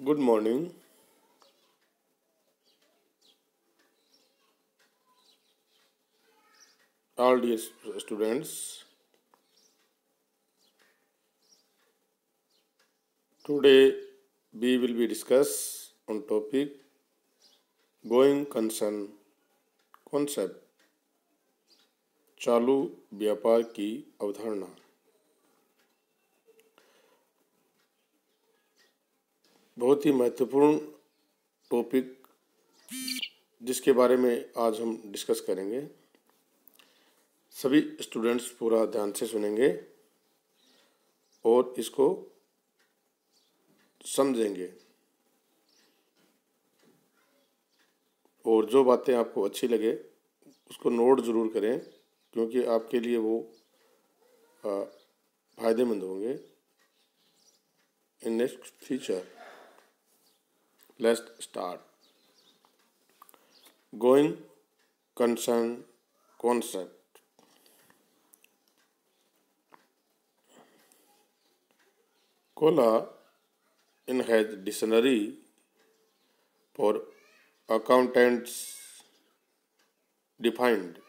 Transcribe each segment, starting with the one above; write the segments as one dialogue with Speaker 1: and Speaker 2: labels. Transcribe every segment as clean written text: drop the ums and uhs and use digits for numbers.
Speaker 1: Good morning, all dear students. Today we will be discuss on topic going concern concept चालू व्यापार की अवधारणा। बहुत ही महत्वपूर्ण टॉपिक जिसके बारे में आज हम डिस्कस करेंगे। सभी स्टूडेंट्स पूरा ध्यान से सुनेंगे और इसको समझेंगे और जो बातें आपको अच्छी लगे उसको नोट ज़रूर करें, क्योंकि आपके लिए वो फ़ायदेमंद होंगे in next future. Let's start. Going concern concept. Kola in has dictionary for accountants defined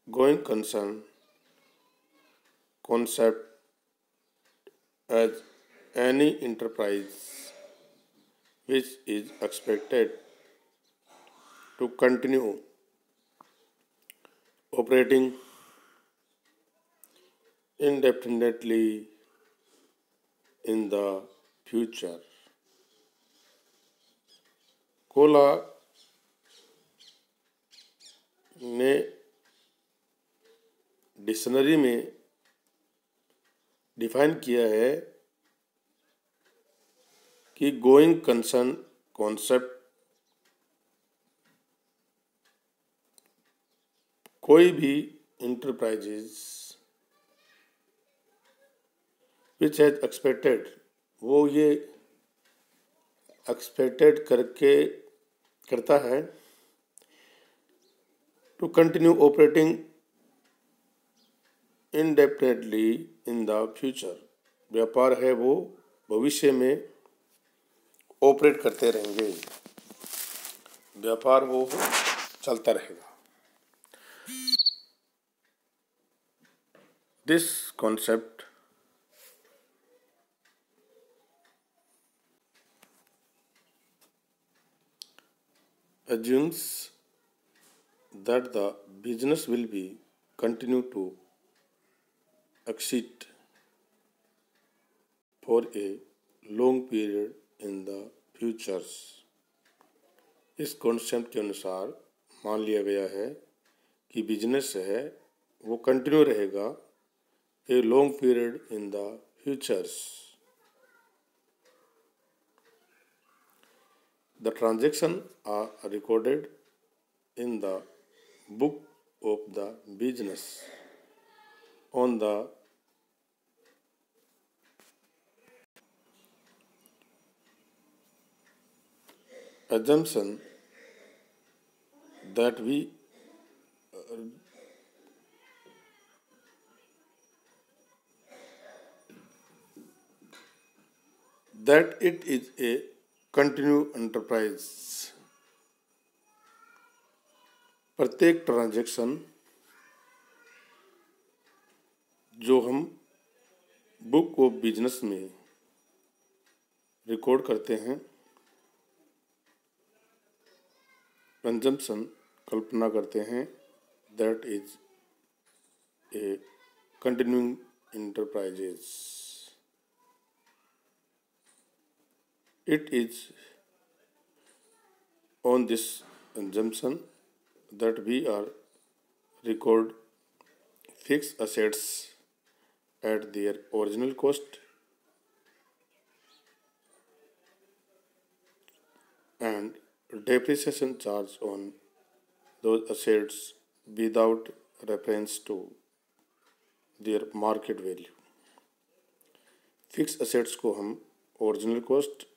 Speaker 1: going concern concept as any enterprise which is expected to continue operating indefinitely in the future. Cola ने dictionary में define किया है कि going concern concept कोई भी enterprises which has expected, वो ये expected करता है to continue operating indefinitely in the future. व्यापार है वो भविष्य में ऑपरेट करते रहेंगे, व्यापार वो चलता रहेगा। This concept assumes that the business will be continue to exist for a long period in the futures। इस कॉन्सेप्ट के अनुसार मान लिया गया है कि बिजनेस है वो कंटिन्यू रहेगा a long period in the futures. The transactions are recorded in the book of the business on the assumption that it is a continue enterprise. प्रत्येक ट्रांजैक्शन जो हम बुक ऑफ बिजनेस में record करते हैं, consumption कल्पना करते हैं, that is a continuing enterprises। It is on this assumption that we are record fixed assets at their original cost and depreciation charge on those assets without reference to their market value। Fix assets को हम original cost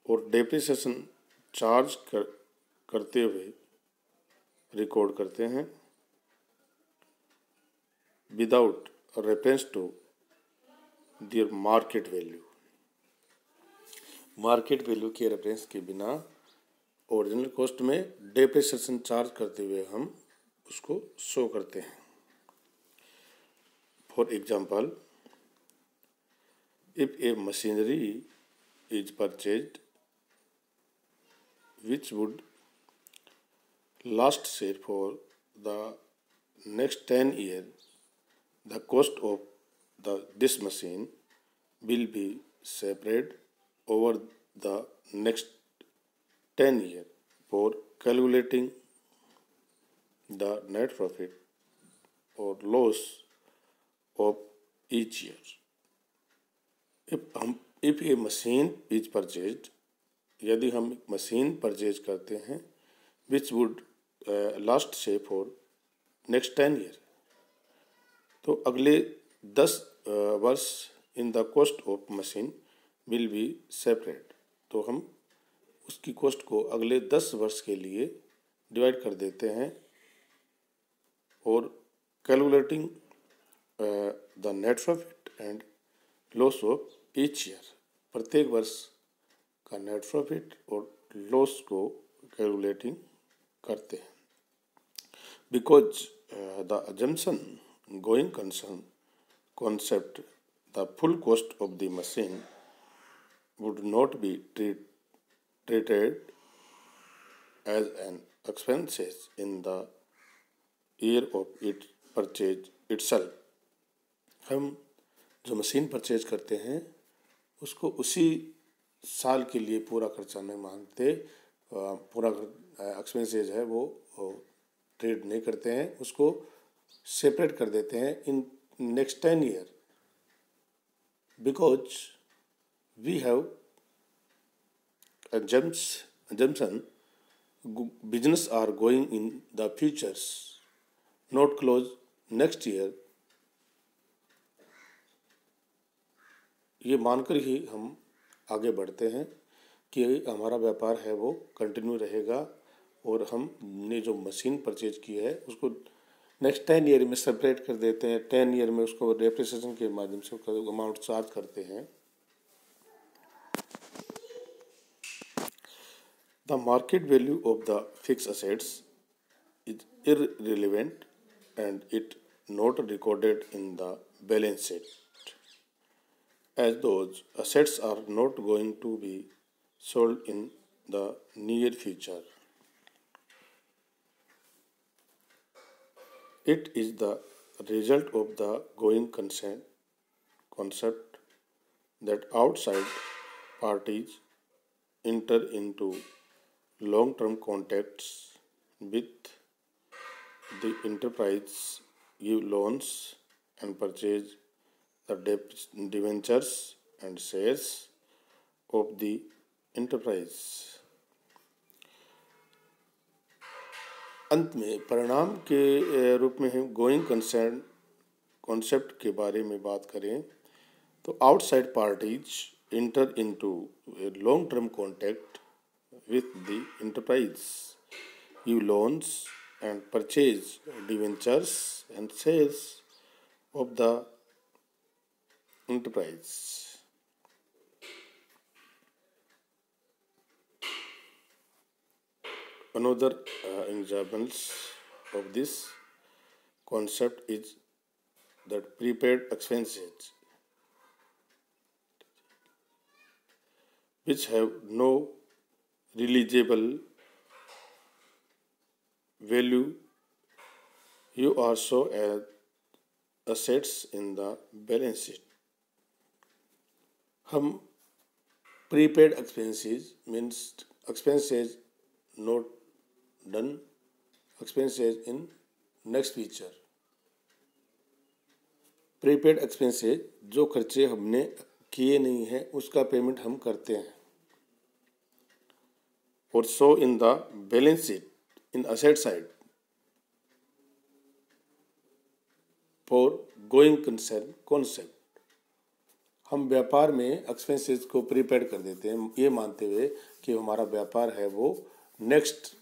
Speaker 1: और depreciation charge करते हुए record करते हैं without reference to their market value. Market value के reference के बिना ओरिजिनल कॉस्ट में डेप्रिसिएशन चार्ज करते हुए हम उसको शो करते हैं। For example, if a machinery is purchased which would last say for the next 10 years, the cost of this machine will be separate over the next 10 years for calculating the net profit or loss of each year. If a machine is purchased, यदि हम machine purchase करते हैं which would last से for next 10 year, तो अगले 10 वर्ष in the cost of machine will be separate, तो हम उसकी कॉस्ट को अगले 10 वर्ष के लिए डिवाइड कर देते हैं और calculating the net profit and loss of each year, प्रत्येक वर्ष का नेट प्रॉफिट और लॉस को कैलकुलेटिंग करते हैं। Because the assumption going concern concept the full cost of the machine would not be treated as an expenses in the year of its purchase itself. हम जो machine purchase करते हैं उसको उसी साल के लिए पूरा खर्चा नहीं मानते, पूरा एक्सपेंसेज है वो ट्रेड नहीं करते हैं, उसको सेपरेट कर देते हैं in next 10 year, because we have assumption business are going in the futures, not close next year. ये मानकर ही हम आगे बढ़ते हैं कि हमारा व्यापार है वो कंटिन्यू रहेगा और हमने जो मशीन परचेज की है उसको नेक्स्ट 10 ईयर में सेपरेट कर देते हैं, 10 ईयर में उसको डेप्रिसिएशन के माध्यम से अमाउंट चार्ज करते हैं। The market value of the fixed assets is irrelevant and it not recorded in the balance sheet, as those assets are not going to be sold in the near future. It is the result of the going concept that outside parties enter into long-term contracts with the enterprise, give loans and purchase the debentures and shares of the enterprise. अंत में परिणाम के रूप में हम going concern concept के बारे में बात करें तो outside parties inter into long term contract with the enterprise, give loans and purchase debentures and shares of the enterprise. Another examples of this concept is that prepaid expenses, which have no realizable value, you are show as assets in the balance sheet. हम prepaid expenses means expenses not done, expenses in next future. prepaid expenses जो खर्चे हमने किए नहीं हैं उसका payment हम करते हैं और show in the balance sheet in asset side for going concern concept. हम व्यापार में एक्सपेंसेस को प्रीपेड कर देते हैं ये मानते हुए कि हमारा व्यापार है वो next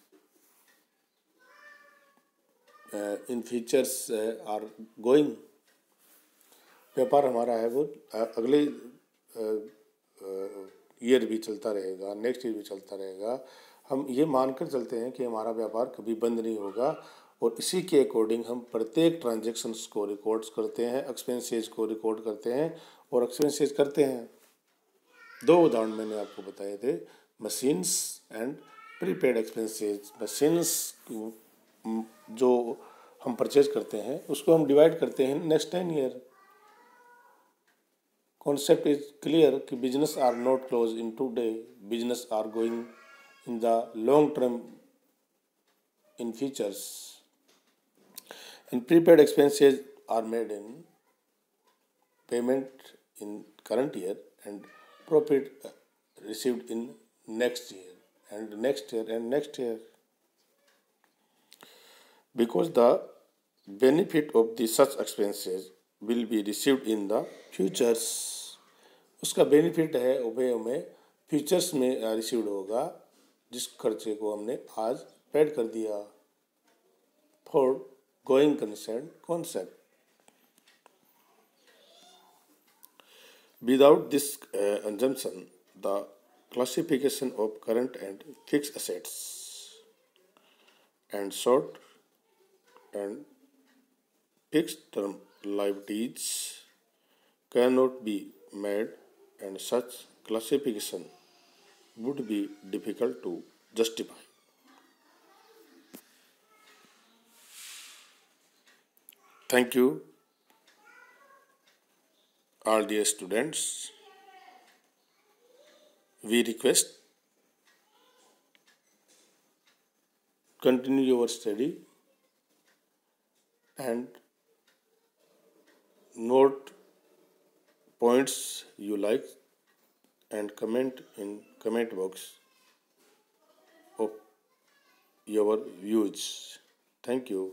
Speaker 1: in futures are going, व्यापार हमारा है वो अगले ईयर भी चलता रहेगा, नेक्स्ट ईयर भी चलता रहेगा। हम ये मानकर चलते हैं कि हमारा व्यापार कभी बंद नहीं होगा और इसी के अकॉर्डिंग हम प्रत्येक ट्रांजेक्शन्स को रिकॉर्ड्स करते हैं, एक्सपेंसेस को रिकॉर्ड करते हैं और एक्सपेंसेस करते हैं। दो उदाहरण मैंने आपको बताए थे, machines and prepaid expenses. Machines जो हम परचेज करते हैं उसको हम डिवाइड करते हैं next 10 year. Concept is clear कि business are not close in today, business are going in the long term in futures, and prepaid expenses are made in payment in current year and profit received in next year and next year and next year, because the benefit of the such expenses will be received in the futures। उसका benefit है उभय में futures में received होगा जिस खर्चे को हमने आज पेड कर दिया। For going concern concept, without this assumption the classification of current and fixed assets and short and fixed term liabilities cannot be made, and such classification would be difficult to justify। Thank you all dear students। We request continue your study and note points you like and comment in comment box of your views। Thank you।